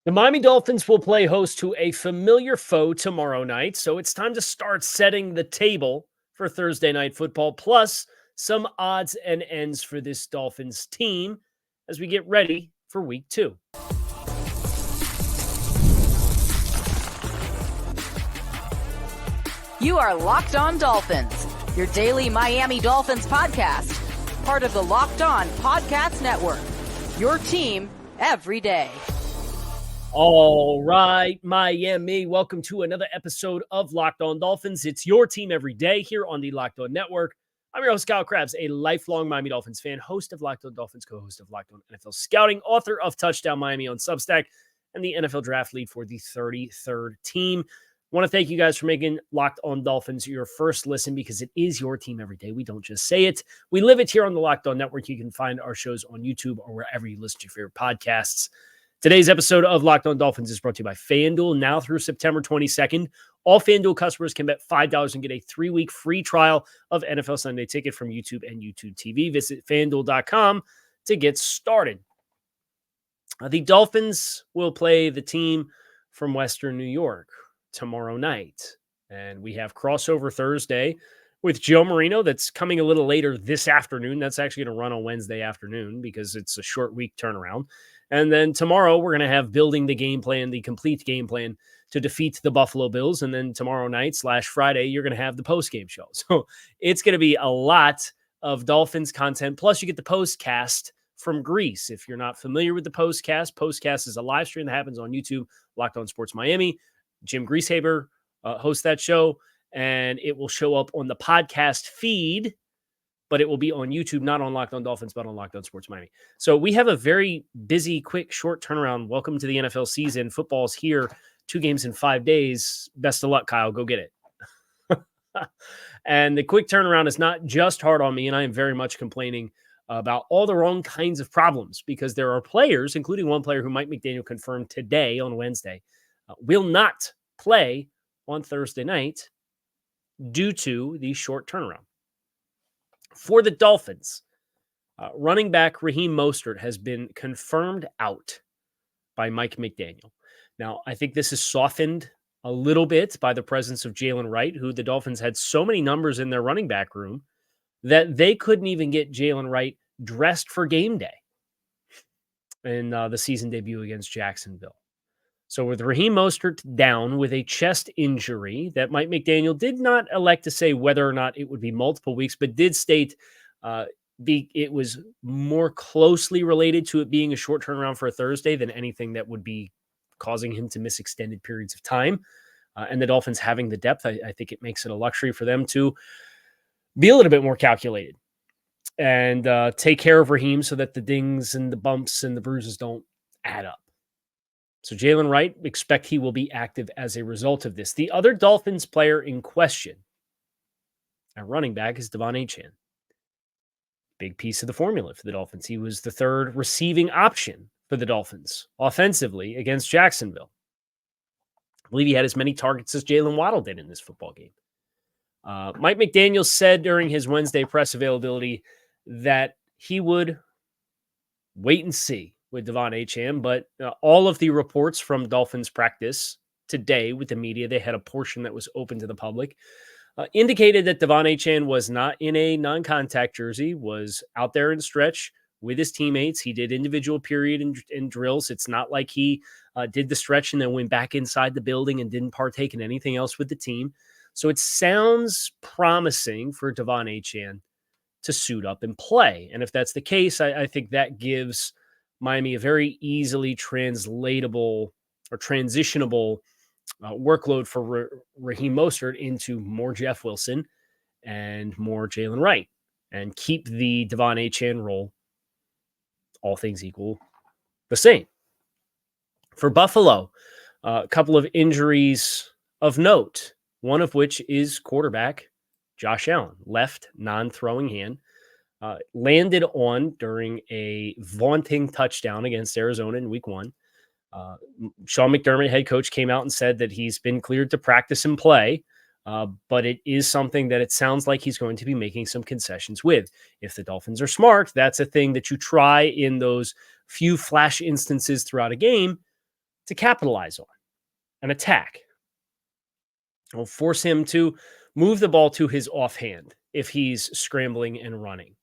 The Miami Dolphins will play host to a familiar foe tomorrow night, so it's time to start setting the table for Thursday Night Football, plus some odds and ends for this Dolphins team as we get ready for Week 2. You are Locked On Dolphins, your daily Miami Dolphins podcast, part of the Locked On Podcast Network, your team every day. All right, Miami, welcome to another episode of Locked On Dolphins. It's your team every day here on the Locked On Network. I'm your host, Kyle Krabs, a lifelong Miami Dolphins fan, host of Locked On Dolphins, co-host of Locked On NFL Scouting, author of Touchdown Miami on Substack, and the NFL Draft Lead for the 33rd team. I want to thank you guys for making Locked On Dolphins your first listen because it is your team every day. We don't just say it. We live it here on the Locked On Network. You can find our shows on YouTube or wherever you listen to your favorite podcasts. Today's episode of Locked On Dolphins is brought to you by FanDuel. Now through September 22nd, all FanDuel customers can bet $5 and get a 3-week free trial of NFL Sunday Ticket from YouTube and YouTube TV. Visit FanDuel.com to get started. The Dolphins will play the team from Western New York tomorrow night. And we have crossover Thursday with Joe Marino that's coming a little later this afternoon. That's actually going to run on Wednesday afternoon because it's a short week turnaround. And then tomorrow we're going to have building the game plan, the complete game plan to defeat the Buffalo Bills. And then tomorrow night / Friday, you're going to have the post-game show. So it's going to be a lot of Dolphins content. Plus you get the postcast from Greece. If you're not familiar with the postcast is a live stream that happens on YouTube, Locked On Sports Miami. Jim Greasehaber hosts that show, and it will show up on the podcast feed, but it will be on YouTube, not on Locked On Dolphins, but on Locked On Sports Miami. So we have a very busy, quick, short turnaround. Welcome to the NFL season. Football's here, 2 games in 5 days. Best of luck, Kyle. Go get it. And the quick turnaround is not just hard on me, and I am very much complaining about all the wrong kinds of problems because there are players, including one player who Mike McDaniel confirmed today on Wednesday, will not play on Thursday night due to the short turnaround. For the Dolphins, running back Raheem Mostert has been confirmed out by Mike McDaniel. Now, I think this is softened a little bit by the presence of Jalen Wright, who the Dolphins had so many numbers in their running back room that they couldn't even get Jalen Wright dressed for game day in the season debut against Jacksonville. So with Raheem Mostert down with a chest injury that Mike McDaniel did not elect to say whether or not it would be multiple weeks, but did state it was more closely related to it being a short turnaround for a Thursday than anything that would be causing him to miss extended periods of time. And the Dolphins having the depth, I think it makes it a luxury for them to be a little bit more calculated and take care of Raheem so that the dings and the bumps and the bruises don't add up. So Jalen Wright, expect he will be active as a result of this. The other Dolphins player in question at running back is Devon Achane. Big piece of the formula for the Dolphins. He was the third receiving option for the Dolphins offensively against Jacksonville. I believe he had as many targets as Jalen Waddle did in this football game. Mike McDaniel said during his Wednesday press availability that he would wait and see with Devon Achane, but all of the reports from Dolphins practice today with the media, they had a portion that was open to the public, indicated that Devon Achane was not in a non-contact jersey, was out there in stretch with his teammates. He did individual period and drills. It's not like he did the stretch and then went back inside the building and didn't partake in anything else with the team. So it sounds promising for Devon Achane to suit up and play. And if that's the case, I think that gives Miami a very easily translatable or transitionable workload for Raheem Mostert into more Jeff Wilson and more Jalen Wright and keep the Devon Achane role, all things equal, the same. For Buffalo, a couple of injuries of note, one of which is quarterback Josh Allen, left non-throwing hand. Landed on during a vaunting touchdown against Arizona in week 1. Sean McDermott, head coach, came out and said that he's been cleared to practice and play, but it is something that it sounds like he's going to be making some concessions with. If the Dolphins are smart, that's a thing that you try in those few flash instances throughout a game to capitalize on an attack. It'll force him to move the ball to his offhand if he's scrambling and running.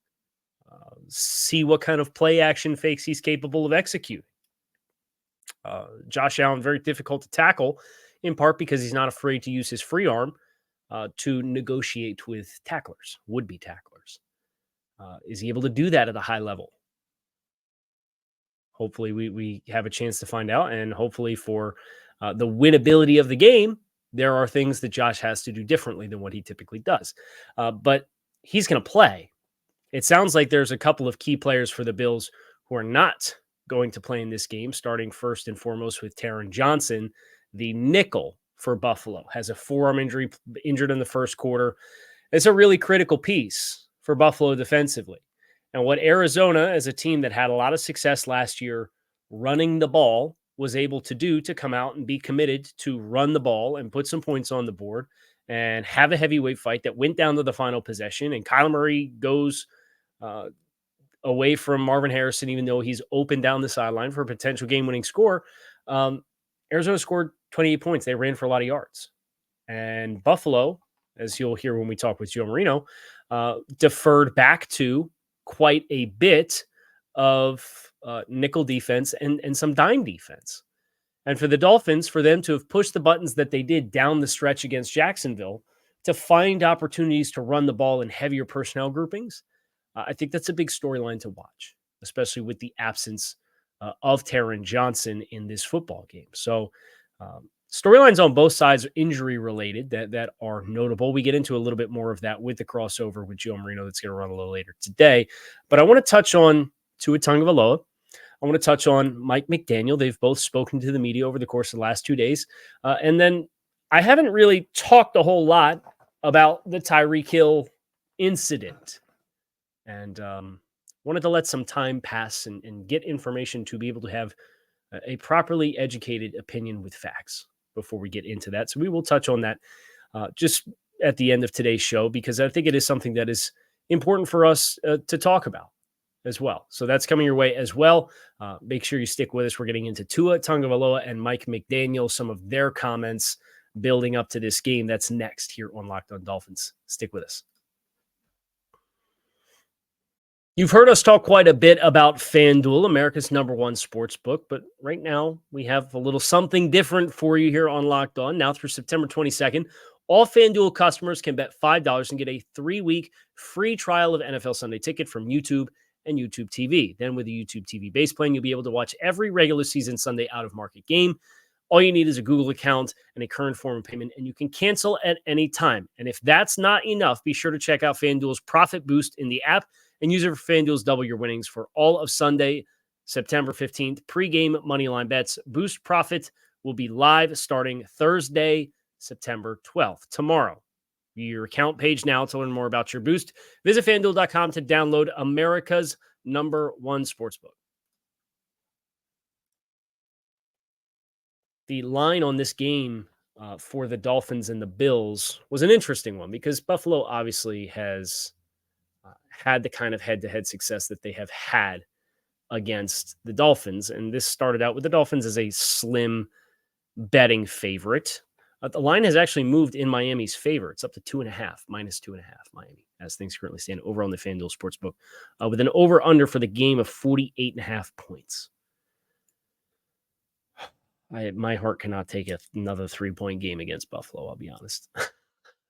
See what kind of play action fakes he's capable of executing. Josh Allen, very difficult to tackle, in part because he's not afraid to use his free arm to negotiate with tacklers, would-be tacklers. Is he able to do that at a high level? Hopefully we have a chance to find out, and hopefully for the winnability of the game, there are things that Josh has to do differently than what he typically does. But he's going to play. It sounds like there's a couple of key players for the Bills who are not going to play in this game, starting first and foremost with Taron Johnson, the nickel for Buffalo, has a forearm injury, injured in the first quarter. It's a really critical piece for Buffalo defensively. And what Arizona, as a team that had a lot of success last year running the ball, was able to do to come out and be committed to run the ball and put some points on the board and have a heavyweight fight that went down to the final possession. And Kyler Murray goes away from Marvin Harrison, even though he's open down the sideline for a potential game-winning score. Arizona scored 28 points. They ran for a lot of yards. And Buffalo, as you'll hear when we talk with Joe Marino, deferred back to quite a bit of nickel defense and some dime defense. And for the Dolphins, for them to have pushed the buttons that they did down the stretch against Jacksonville to find opportunities to run the ball in heavier personnel groupings, I think that's a big storyline to watch, especially with the absence of Taron Johnson in this football game. So storylines on both sides are injury related that are notable. We get into a little bit more of that with the crossover with Joe Marino that's going to run a little later today. But I want to touch on Tua Tagovailoa. I want to touch on Mike McDaniel. They've both spoken to the media over the course of the last 2 days. And then I haven't really talked a whole lot about the Tyreek Hill incident. And wanted to let some time pass and get information to be able to have a properly educated opinion with facts before we get into that. So we will touch on that just at the end of today's show, because I think it is something that is important for us to talk about as well. So that's coming your way as well. Make sure you stick with us. We're getting into Tua Tagovailoa and Mike McDaniel, some of their comments building up to this game. That's next here on Locked On Dolphins. Stick with us. You've heard us talk quite a bit about FanDuel, America's number one sportsbook, but right now we have a little something different for you here on Locked On. Now through September 22nd, all FanDuel customers can bet $5 and get a 3-week free trial of NFL Sunday Ticket from YouTube and YouTube TV. Then with the YouTube TV base plan, you'll be able to watch every regular season Sunday out-of-market game. All you need is a Google account and a current form of payment, and you can cancel at any time. And if that's not enough, be sure to check out FanDuel's Profit Boost in the app and use it for FanDuel's Double Your Winnings for all of Sunday, September 15th. Pre-game moneyline bets. Boost Profit will be live starting Thursday, September 12th, tomorrow. View your account page now to learn more about your boost. Visit FanDuel.com to download America's number one sportsbook. The line on this game for the Dolphins and the Bills was an interesting one because Buffalo obviously has had the kind of head-to-head success that they have had against the Dolphins. And this started out with the Dolphins as a slim betting favorite. The line has actually moved in Miami's favor. It's up to -2.5 Miami, as things currently stand over on the FanDuel Sportsbook, with an over-under for the game of 48.5 points. My heart cannot take another 3-point game against Buffalo, I'll be honest.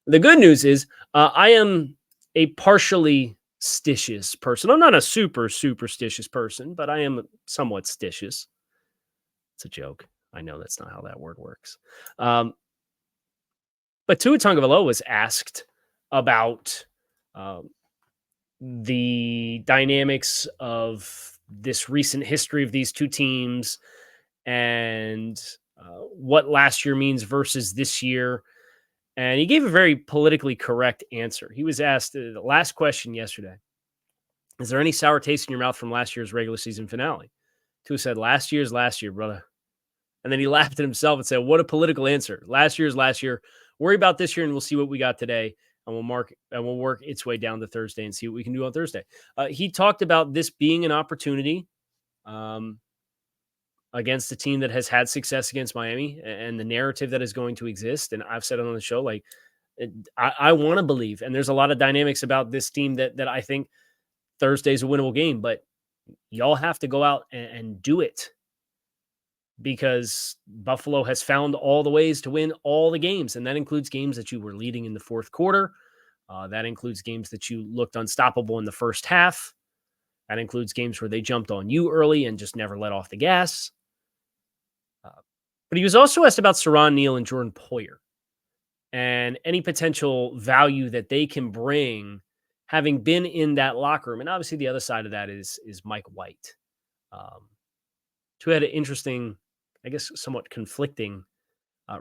The good news is I am a partially stitious person. I'm not a super superstitious person, but I am somewhat stitious. It's a joke. I know that's not how that word works. But Tua Tagovailoa was asked about the dynamics of this recent history of these two teams and what last year means versus this year. And he gave a very politically correct answer. He was asked the last question yesterday, is there any sour taste in your mouth from last year's regular season finale? Tua said, last year's last year, brother. And then he laughed at himself and said, what a political answer. Last year's last year. Worry about this year, and we'll see what we got today. And we'll work its way down to Thursday and see what we can do on Thursday. He talked about this being an opportunity against a team that has had success against Miami and the narrative that is going to exist. And I've said it on the show, like, I want to believe, and there's a lot of dynamics about this team that I think Thursday's a winnable game, but y'all have to go out and do it, because Buffalo has found all the ways to win all the games. And that includes games that you were leading in the fourth quarter. That includes games that you looked unstoppable in the first half. That includes games where they jumped on you early and just never let off the gas. But he was also asked about Saron Neal and Jordan Poyer and any potential value that they can bring having been in that locker room. And obviously the other side of that is Mike White, who had an interesting, I guess, somewhat conflicting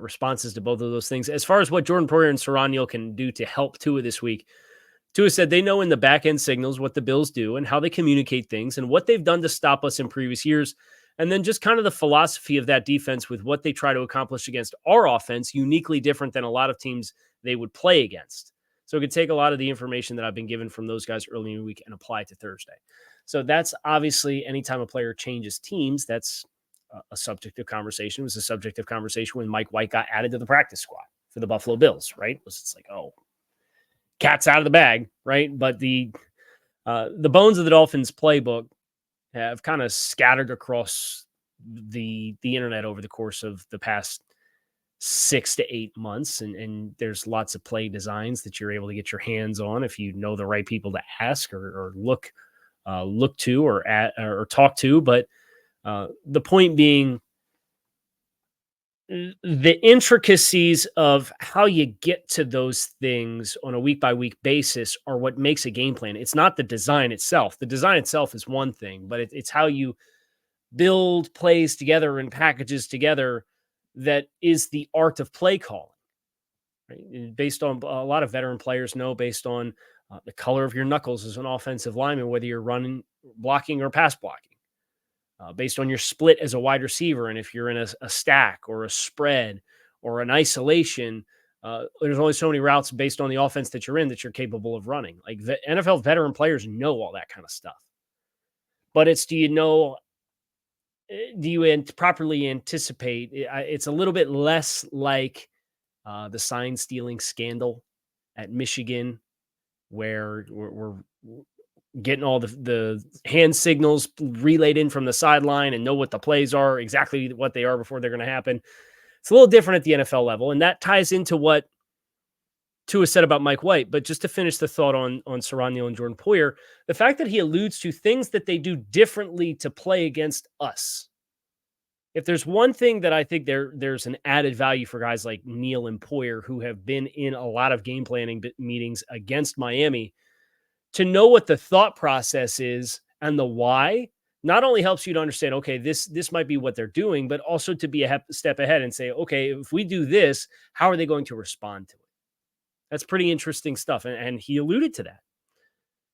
responses to both of those things. As far as what Jordan Poyer and Saron Neal can do to help Tua this week, Tua said they know in the back end signals what the Bills do and how they communicate things and what they've done to stop us in previous years. And then just kind of the philosophy of that defense with what they try to accomplish against our offense, uniquely different than a lot of teams they would play against. So it could take a lot of the information that I've been given from those guys early in the week and apply it to Thursday. So that's obviously anytime a player changes teams, that's a subject of conversation. It was a subject of conversation when Mike White got added to the practice squad for the Buffalo Bills, right? It's like, oh, cat's out of the bag, right? But the bones of the Dolphins playbook have kind of scattered across the internet over the course of the past 6 to 8 months. And there's lots of play designs that you're able to get your hands on if you know the right people to ask or look to or talk to. But the point being, the intricacies of how you get to those things on a week-by-week basis are what makes a game plan. It's not the design itself. The design itself is one thing, but it's how you build plays together and packages together that is the art of play calling. Right? Based on a lot of veteran players know, based on the color of your knuckles as an offensive lineman, whether you're running, blocking, or pass blocking. Based on your split as a wide receiver, and if you're in a stack or a spread or an isolation, there's only so many routes based on the offense that you're in that you're capable of running. Like, the NFL veteran players know all that kind of stuff. But it's, do you properly anticipate? It's a little bit less like the sign stealing scandal at Michigan, where we're getting all the hand signals relayed in from the sideline and know what the plays are, exactly what they are before they're going to happen. It's a little different at the NFL level. And that ties into what Tua said about Mike White. But just to finish the thought on Saron Neal and Jordan Poyer, the fact that he alludes to things that they do differently to play against us. If there's one thing that I think there's an added value for guys like Neal and Poyer, who have been in a lot of game planning meetings against Miami, to know what the thought process is and the why not only helps you to understand, okay, this might be what they're doing, but also to be a step ahead and say, okay, if we do this, how are they going to respond to it? That's pretty interesting stuff. And he alluded to that.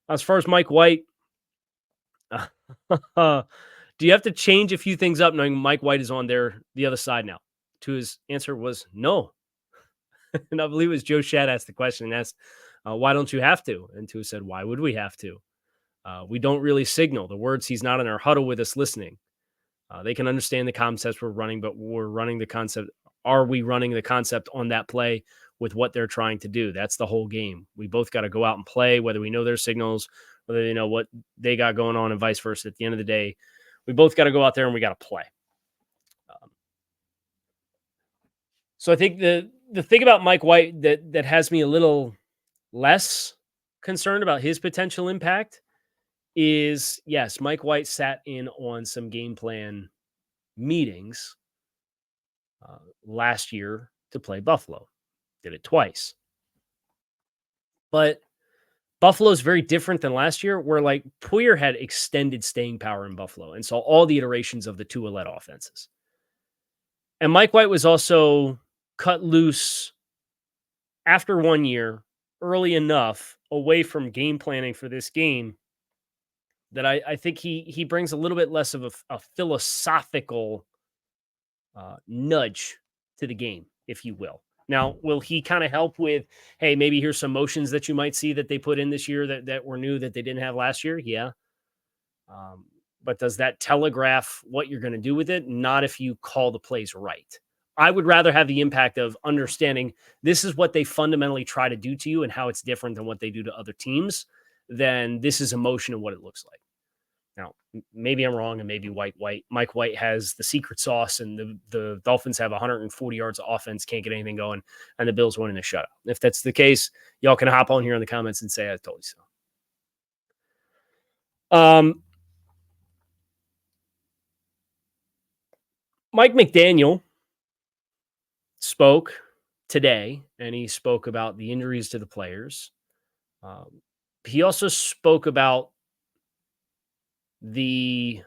As far as Mike White, do you have to change a few things up knowing Mike White is on the other side now? To his answer was no. And I believe it was Joe Shad asked the question and asked, why don't you have to? And Tua said, why would we have to? We don't really signal. The words, he's not in our huddle with us listening. They can understand the concepts we're running, but we're running the concept. Are we running the concept on that play with what they're trying to do? That's the whole game. We both got to go out and play, whether we know their signals, whether they know what they got going on, and vice versa. At the end of the day, we both got to go out there and we got to play. So I think the thing about Mike White that has me a little less concerned about his potential impact is, yes, Mike White sat in on some game plan meetings last year to play Buffalo. Did it twice. But Buffalo is very different than last year, where like Poyer had extended staying power in Buffalo and saw all the iterations of the Tua-led offenses. And Mike White was also cut loose after 1 year early enough away from game planning for this game that I think he brings a little bit less of a philosophical nudge to the game, if you will. Now, will he kind of help with, hey, maybe here's some motions that you might see that they put in this year that were new that they didn't have last year? Yeah. but does that telegraph what you're going to do with it? Not if you call the plays right. I would rather have the impact of understanding this is what they fundamentally try to do to you and how it's different than what they do to other teams than this is emotion and what it looks like. Now, maybe I'm wrong, and maybe Mike White has the secret sauce, and the Dolphins have 140 yards of offense, can't get anything going, and the Bills win in a shutout. If that's the case, y'all can hop on here in the comments and say I told you so. Mike McDaniel spoke today, and he spoke about the injuries to the players. He also spoke about the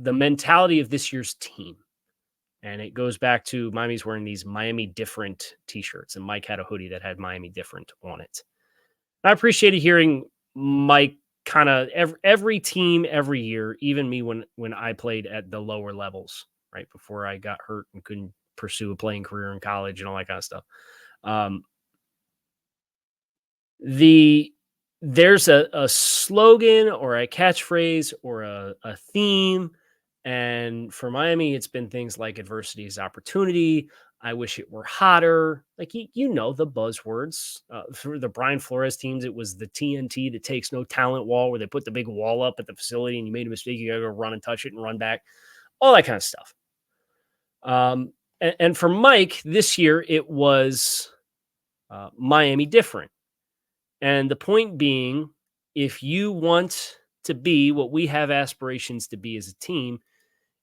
mentality of this year's team. And it goes back to Miami's wearing these Miami Different t-shirts, and Mike had a hoodie that had Miami Different on it. I appreciated hearing Mike kind of every team every year, even me when I played at the lower levels, right before I got hurt and couldn't pursue a playing career in college and all that kind of stuff. There's a slogan or a catchphrase or a theme. And for Miami, it's been things like adversity is opportunity. I wish it were hotter. Like, you know, the buzzwords. For the Brian Flores teams, it was the TNT that takes no talent wall, where they put the big wall up at the facility and you made a mistake, you got to go run and touch it and run back. All that kind of stuff. And for Mike, this year, it was Miami Different. And the point being, if you want to be what we have aspirations to be as a team,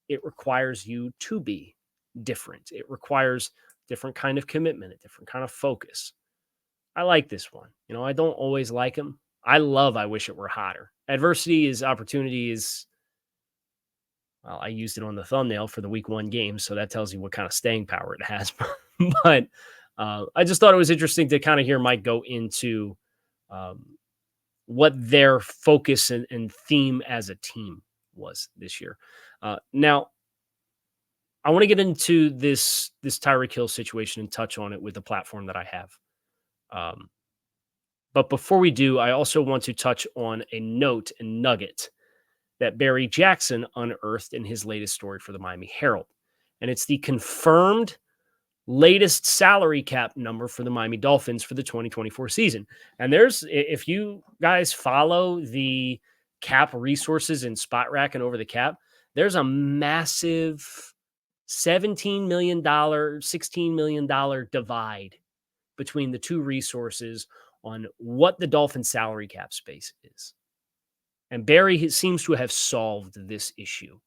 it requires you to be different. It requires different kind of commitment, a different kind of focus. I like this one. You know, I don't always like them. I wish it were hotter. Adversity is opportunity is, well, I used it on the thumbnail for the week 1 game, so that tells you what kind of staying power it has. But I just thought it was interesting to kind of hear Mike go into what their focus and theme as a team was this year. Now, I want to get into this Tyreek Hill situation and touch on it with the platform that I have. But before we do, I also want to touch on a note and nugget that Barry Jackson unearthed in his latest story for the Miami Herald. And it's the confirmed latest salary cap number for the Miami Dolphins for the 2024 season. And if you guys follow the cap resources in Spot Rack and Over the Cap, there's a massive $17 million, $16 million divide between the two resources on what the Dolphins salary cap space is. And Barry seems to have solved this issue.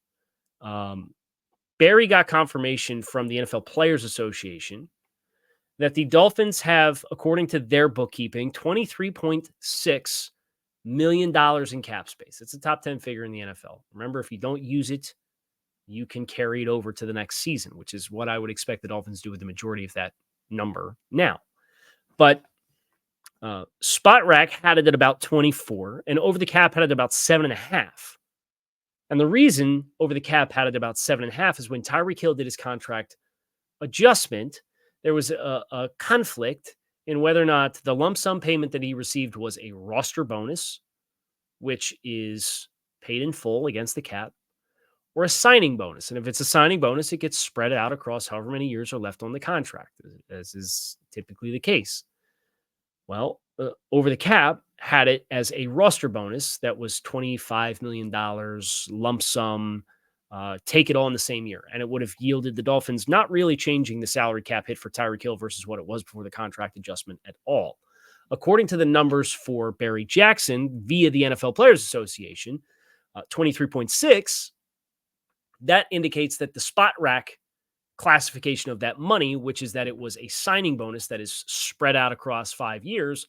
Barry got confirmation from the NFL Players Association that the Dolphins have, according to their bookkeeping, $23.6 million in cap space. It's a top 10 figure in the NFL. Remember, if you don't use it, you can carry it over to the next season, which is what I would expect the Dolphins do with the majority of that number now. But Spot Rack had it at about 24, and Over the Cap had it about 7.5. And the reason Over the Cap had it about 7.5 is when Tyreek Hill did his contract adjustment, there was a conflict in whether or not the lump sum payment that he received was a roster bonus, which is paid in full against the cap, or a signing bonus. And if it's a signing bonus, it gets spread out across however many years are left on the contract, as is typically the case. Well, Over the Cap had it as a roster bonus that was $25 million lump sum, take it all in the same year. And it would have yielded the Dolphins not really changing the salary cap hit for Tyreek Hill versus what it was before the contract adjustment at all. According to the numbers for Barry Jackson via the NFL Players Association, 23.6, that indicates that the Spot Rack classification of that money, which is that it was a signing bonus that is spread out across 5 years,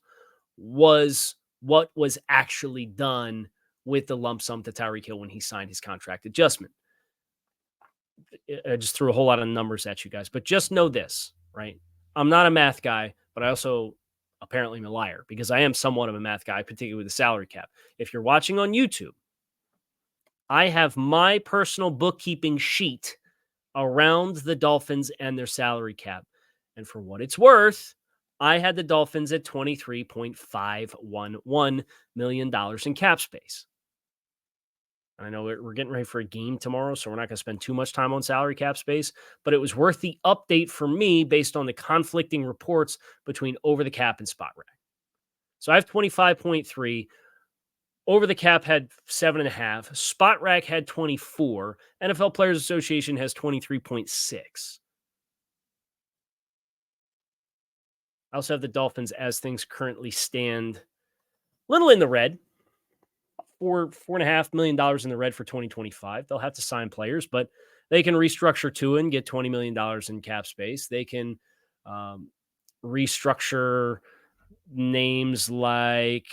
was what was actually done with the lump sum to Tyreek Hill when he signed his contract adjustment. I just threw a whole lot of numbers at you guys, but just know this, right? I'm not a math guy, but I also apparently am a liar because I am somewhat of a math guy, particularly with the salary cap. If you're watching on YouTube, I have my personal bookkeeping sheet around the Dolphins and their salary cap. And for what it's worth, I had the Dolphins at $23.511 million in cap space. And I know we're getting ready for a game tomorrow, so we're not going to spend too much time on salary cap space, but it was worth the update for me based on the conflicting reports between over the cap and spot rack. So I have 25.3. Over the cap had 7.5. Spot rack had 24. NFL Players Association has 23.6. I also have the Dolphins as things currently stand, little in the red. $4.5 million in the red for 2025. They'll have to sign players, but they can restructure Tua and get $20 million in cap space. They can restructure names like,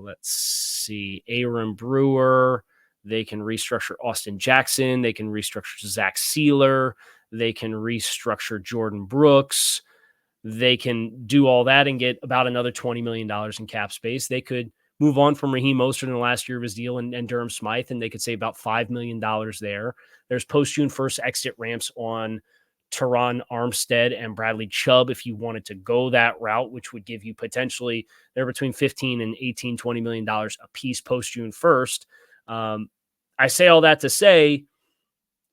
let's see, Aaron Brewer. They can restructure Austin Jackson. They can restructure Zach Sealer. They can restructure Jordan Brooks. They can do all that and get about another $20 million in cap space. They could move on from Raheem Mostert in the last year of his deal and Durham Smythe, and they could save about $5 million there. There's post-June 1st exit ramps on Teron Armstead and Bradley Chubb if you wanted to go that route, which would give you potentially they're between 15 and 18, $20 million a piece post-June 1st. I say all that to say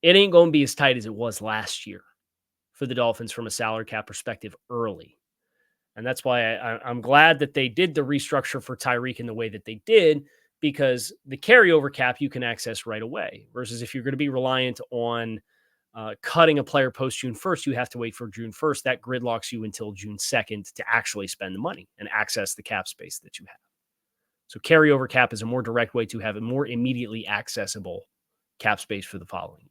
it ain't going to be as tight as it was last year for the Dolphins from a salary cap perspective early. And that's why I'm glad that they did the restructure for Tyreek in the way that they did, because the carryover cap you can access right away. Versus if you're going to be reliant on cutting a player post June 1st, you have to wait for June 1st. That gridlocks you until June 2nd to actually spend the money and access the cap space that you have. So carryover cap is a more direct way to have a more immediately accessible cap space for the following year.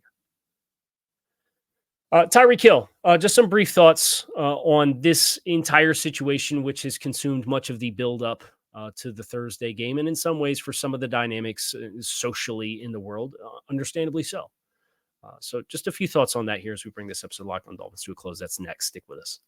Tyreek Hill, just some brief thoughts on this entire situation, which has consumed much of the build-up to the Thursday game, and in some ways for some of the dynamics socially in the world, understandably so. So just a few thoughts on that here as we bring this episode of Locked On Dolphins to a close. That's next. Stick with us.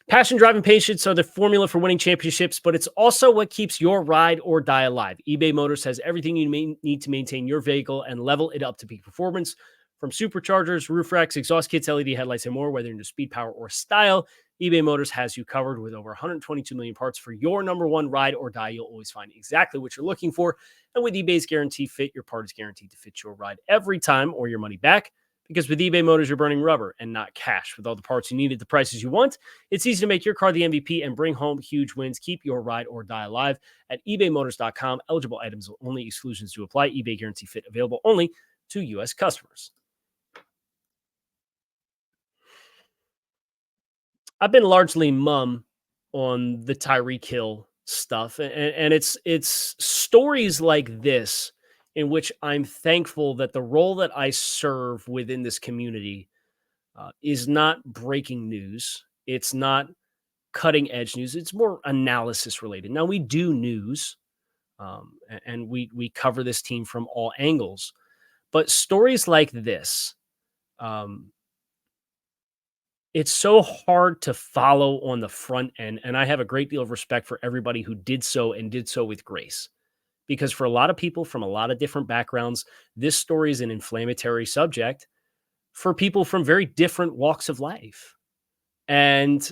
Passion, drive, and patience are the formula for winning championships, but it's also what keeps your ride or die alive. eBay Motors has everything you need to maintain your vehicle and level it up to peak performance. From superchargers, roof racks, exhaust kits, LED headlights, and more, whether into speed, power, or style, eBay Motors has you covered with over 122 million parts for your number one ride or die. You'll always find exactly what you're looking for. And with eBay's Guarantee Fit, your part is guaranteed to fit your ride every time or your money back. Because with eBay Motors, you're burning rubber and not cash. With all the parts you need at the prices you want, it's easy to make your car the MVP and bring home huge wins. Keep your ride or die alive at ebaymotors.com. Eligible items only. Exclusions do apply. eBay Guarantee Fit available only to U.S. customers. I've been largely mum on the Tyreek Hill stuff, and it's stories like this in which I'm thankful that the role that I serve within this community is not breaking news. It's not cutting edge news. It's more analysis related. Now we do news, and we cover this team from all angles, but stories like this, it's so hard to follow on the front end. And I have a great deal of respect for everybody who did so and did so with grace. Because for a lot of people from a lot of different backgrounds, this story is an inflammatory subject for people from very different walks of life. And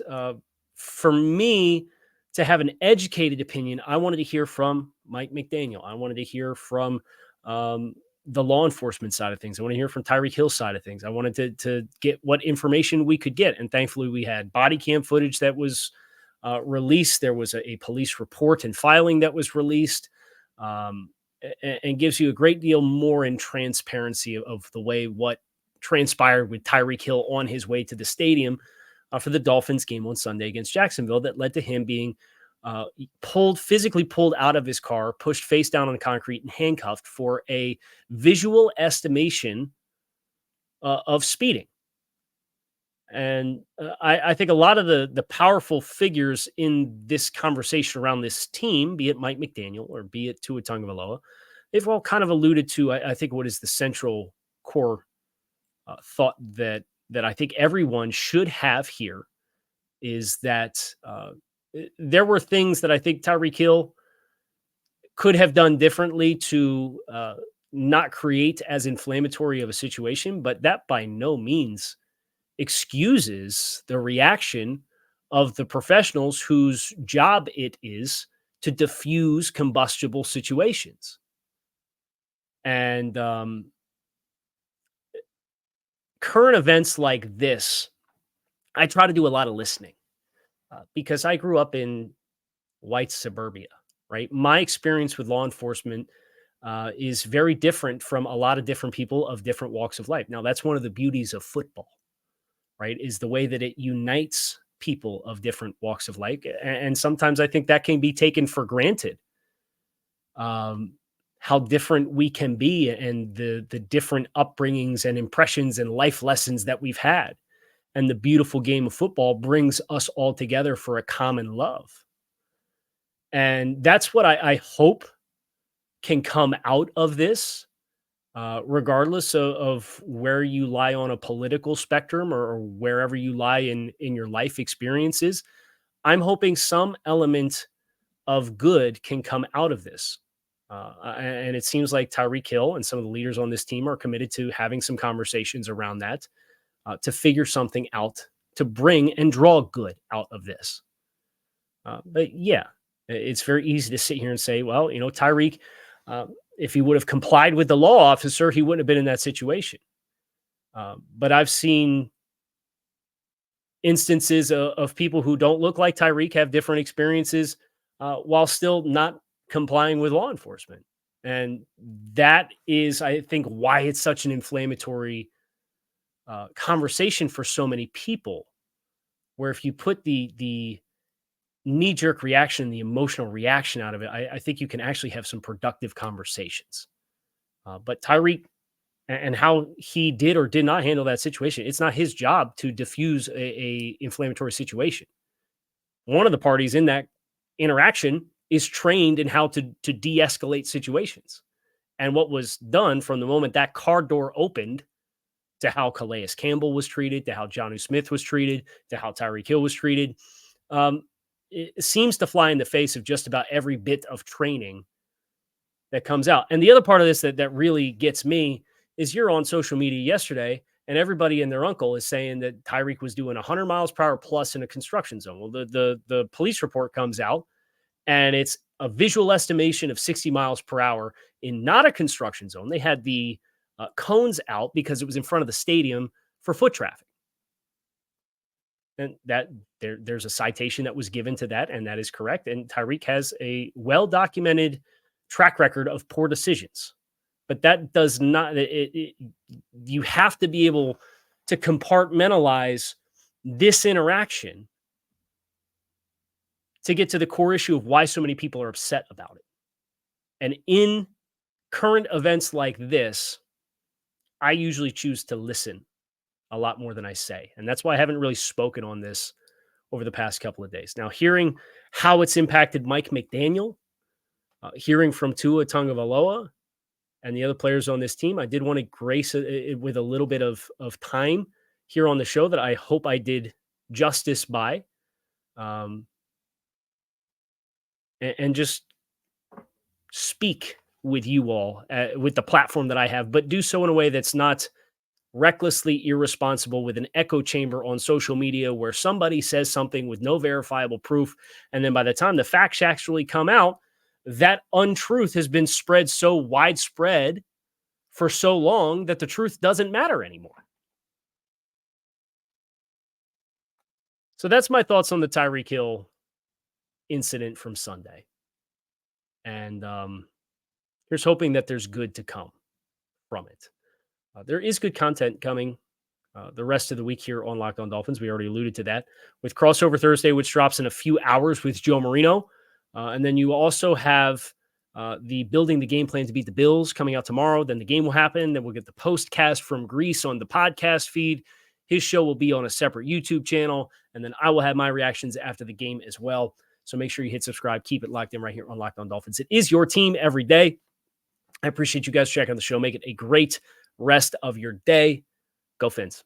for me to have an educated opinion, I wanted to hear from Mike McDaniel. I wanted to hear from the law enforcement side of things. I want to hear from Tyreek Hill's side of things. I wanted to get what information we could get. And thankfully, we had body cam footage that was released. There was a police report and filing that was released. And gives you a great deal more in transparency of the way what transpired with Tyreek Hill on his way to the stadium for the Dolphins game on Sunday against Jacksonville that led to him being physically pulled out of his car, pushed face down on concrete and handcuffed for a visual estimation of speeding. And I think a lot of the powerful figures in this conversation around this team, be it Mike McDaniel or be it Tua Tagovailoa, they've all kind of alluded to, I think, what is the central core thought that I think everyone should have here is that there were things that I think Tyreek Hill could have done differently to not create as inflammatory of a situation, but that by no means excuses the reaction of the professionals whose job it is to diffuse combustible situations. And current events like this, I try to do a lot of listening because I grew up in white suburbia, right? My experience with law enforcement is very different from a lot of different people of different walks of life. Now, that's one of the beauties of football, right? Is the way that it unites people of different walks of life. And sometimes I think that can be taken for granted. How different we can be and the different upbringings and impressions and life lessons that we've had. And the beautiful game of football brings us all together for a common love. And that's what I hope can come out of this, regardless of where you lie on a political spectrum or wherever you lie in your life experiences. I'm hoping some element of good can come out of this. And it seems like Tyreek Hill and some of the leaders on this team are committed to having some conversations around that to figure something out, to bring and draw good out of this. But yeah, it's very easy to sit here and say, well, Tyreek, if he would have complied with the law officer, he wouldn't have been in that situation. But I've seen instances of people who don't look like Tyreek have different experiences while still not complying with law enforcement. And that is, I think, why it's such an inflammatory conversation for so many people, where if you put the knee-jerk reaction, the emotional reaction out of it, I think you can actually have some productive conversations. But Tyreek and how he did or did not handle that situation, it's not his job to diffuse a inflammatory situation. One of the parties in that interaction is trained in how to de-escalate situations. And what was done from the moment that car door opened to how Calais Campbell was treated, to how Jonnu Smith was treated, to how Tyreek Hill was treated, it seems to fly in the face of just about every bit of training that comes out. And the other part of this that really gets me is you're on social media yesterday and everybody and their uncle is saying that Tyreek was doing 100 miles per hour plus in a construction zone. Well, the police report comes out and it's a visual estimation of 60 miles per hour in not a construction zone. They had the cones out because it was in front of the stadium for foot traffic. And that there's a citation that was given to that, and that is correct. And Tyreek has a well-documented track record of poor decisions. But that does not, you have to be able to compartmentalize this interaction to get to the core issue of why so many people are upset about it. And in current events like this, I usually choose to listen a lot more than I say. And that's why I haven't really spoken on this over the past couple of days. Now, hearing how it's impacted Mike McDaniel, hearing from Tua Tagovailoa and the other players on this team, I did want to grace it with a little bit of time here on the show that I hope I did justice by. And just speak with you all with the platform that I have, but do so in a way that's not recklessly irresponsible with an echo chamber on social media where somebody says something with no verifiable proof. And then by the time the facts actually come out, that untruth has been spread so widespread for so long that the truth doesn't matter anymore. So that's my thoughts on the Tyreek Hill incident from Sunday. And here's hoping that there's good to come from it. There is good content coming the rest of the week here on Locked On Dolphins. We already alluded to that with Crossover Thursday, which drops in a few hours with Joe Marino. And then you also have the Building the Game Plan to Beat the Bills coming out tomorrow. Then the game will happen. Then we'll get the postcast from Greece on the podcast feed. His show will be on a separate YouTube channel. And then I will have my reactions after the game as well. So make sure you hit subscribe. Keep it locked in right here on Locked On Dolphins. It is your team every day. I appreciate you guys checking out the show. Make it a great rest of your day. Go Fins.